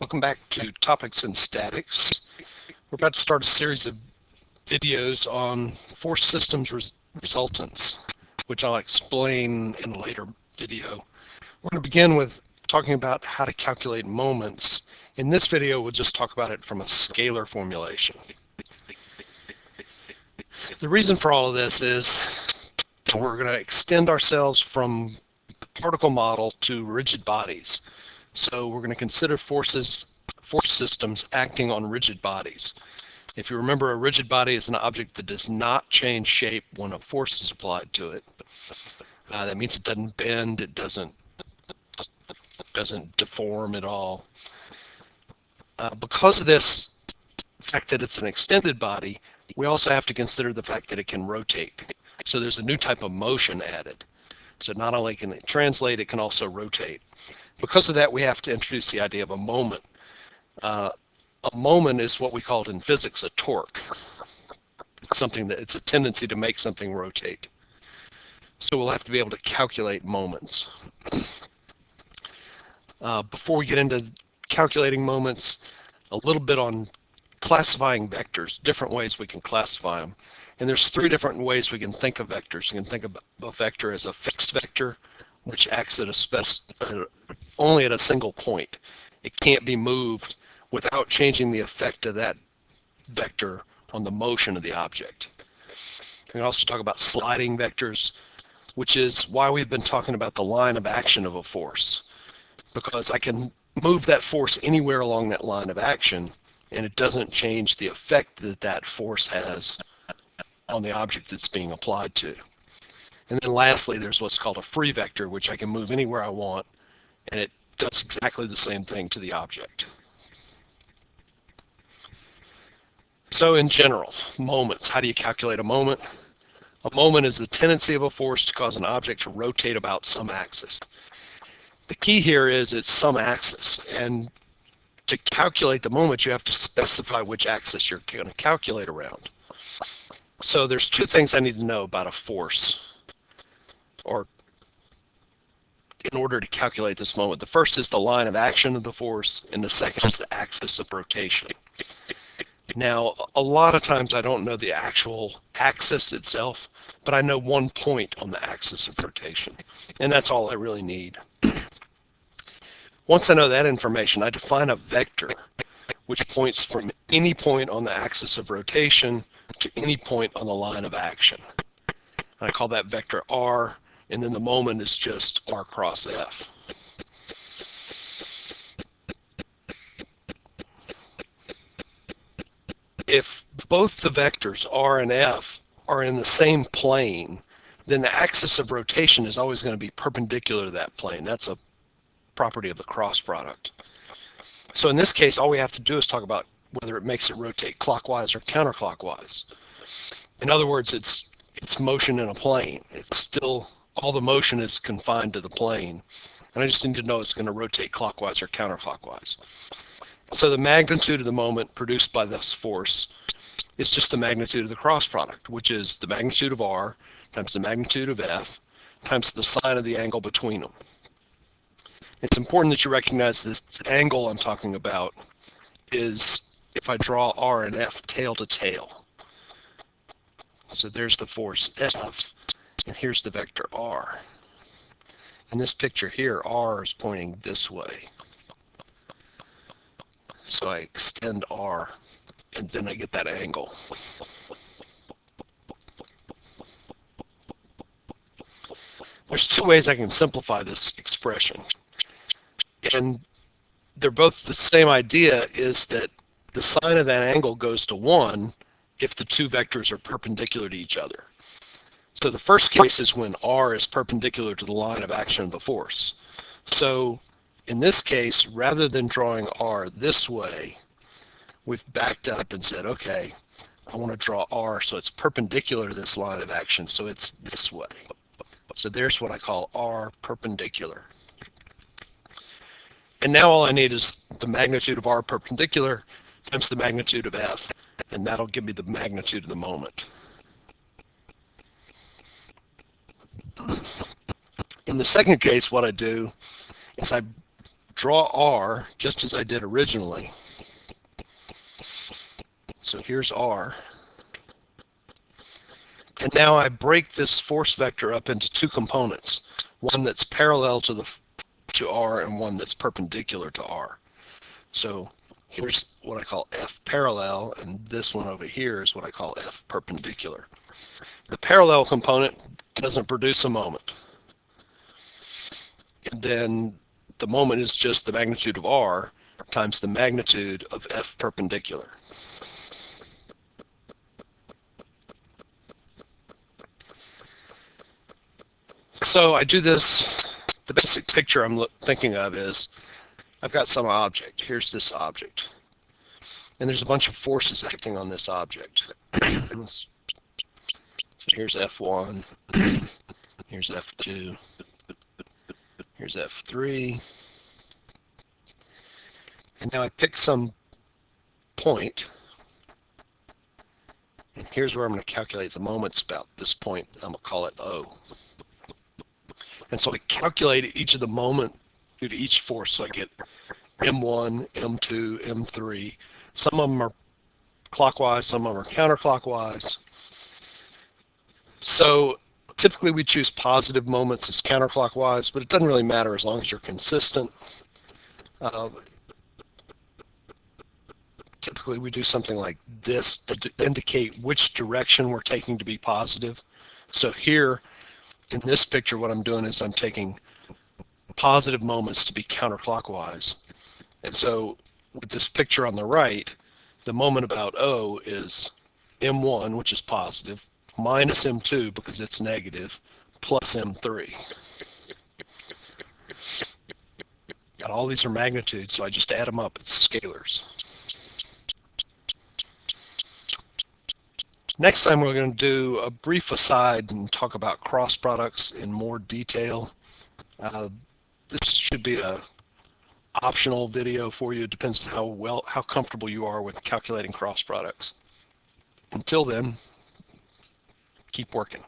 Welcome back to Topics in Statics. We're about to start a series of videos on force systems resultants, which I'll explain in a later video. We're going to begin with talking about how to calculate moments. In this video, we'll just talk about it from a scalar formulation. The reason for all of this is we're going to extend ourselves from particle model to rigid bodies. So we're going to consider force systems acting on rigid bodies. If you remember, a rigid body is an object that does not change shape when a force is applied to it. That means it doesn't bend, it doesn't deform at all. Because of this fact that it's an extended body, we also have to consider the fact that it can rotate. So there's a new type of motion added. So not only can it translate, it can also rotate. Because of that, we have to introduce the idea of a moment. A moment is what we called in physics a torque. It's a tendency to make something rotate. So we'll have to be able to calculate moments. Before we get into calculating moments, a little bit on classifying vectors, different ways we can classify them. And there's three different ways we can think of vectors. We can think of a vector as a fixed vector, which acts at only at a single point. It can't be moved without changing the effect of that vector on the motion of the object. We can also talk about sliding vectors, which is why we've been talking about the line of action of a force, because I can move that force anywhere along that line of action, and it doesn't change the effect that that force has on the object it's being applied to. And then lastly, there's what's called a free vector, which I can move anywhere I want, and it does exactly the same thing to the object. So in general, moments. How do you calculate a moment? A moment is the tendency of a force to cause an object to rotate about some axis. The key here is it's some axis, and to calculate the moment, you have to specify which axis you're going to calculate around. So there's two things I need to know about a force, or in order to calculate this moment. The first is the line of action of the force, and the second is the axis of rotation. Now, a lot of times I don't know the actual axis itself, but I know one point on the axis of rotation, and that's all I really need. Once I know that information, I define a vector which points from any point on the axis of rotation to any point on the line of action. And I call that vector R, and then the moment is just R cross F. If both the vectors R and F are in the same plane, then the axis of rotation is always going to be perpendicular to that plane. That's a property of the cross product. So in this case, all we have to do is talk about whether it makes it rotate clockwise or counterclockwise. In other words, it's motion in a plane. It's still, all the motion is confined to the plane, and I just need to know it's going to rotate clockwise or counterclockwise. So the magnitude of the moment produced by this force is just the magnitude of the cross product, which is the magnitude of R times the magnitude of F times the sine of the angle between them. It's important that you recognize this angle I'm talking about is if I draw R and F tail to tail. So there's the force F, and here's the vector R. In this picture here, R is pointing this way. So I extend R, and then I get that angle. There's two ways I can simplify this expression. And they're both the same idea, is that the sine of that angle goes to 1 if the two vectors are perpendicular to each other. So the first case is when R is perpendicular to the line of action of the force. So in this case, rather than drawing R this way, we've backed up and said, okay, I want to draw R so it's perpendicular to this line of action, so it's this way. So there's what I call R perpendicular. And now all I need is the magnitude of R perpendicular times the magnitude of F, and that'll give me the magnitude of the moment. In the second case, what I do is I draw R just as I did originally. So here's R. And now I break this force vector up into two components, one that's parallel to R and one that's perpendicular to R. So here's what I call F parallel, and this one over here is what I call F perpendicular. The parallel component doesn't produce a moment. And then the moment is just the magnitude of R times the magnitude of F perpendicular. So I do this, the basic picture I'm thinking of is I've got some object. Here's this object. And there's a bunch of forces acting on this object. So here's F1, here's F2, here's F3. And now I pick some point. And here's where I'm going to calculate the moments about this point. I'm going to call it O. And so I calculate each of the moment due to each force. So I get M1, M2, M3. Some of them are clockwise, some of them are counterclockwise. So typically we choose positive moments as counterclockwise, but it doesn't really matter as long as you're consistent. Typically we do something like this to indicate which direction we're taking to be positive. So here in this picture, what I'm doing is I'm taking positive moments to be counterclockwise. And so with this picture on the right, the moment about O is M1, which is positive, minus M2 because it's negative, plus M3. And all these are magnitudes, so I just add them up. It's scalars. Next time we're going to do a brief aside and talk about cross products in more detail. This should be an optional video for you. It depends on how comfortable you are with calculating cross products. Until then, keep working.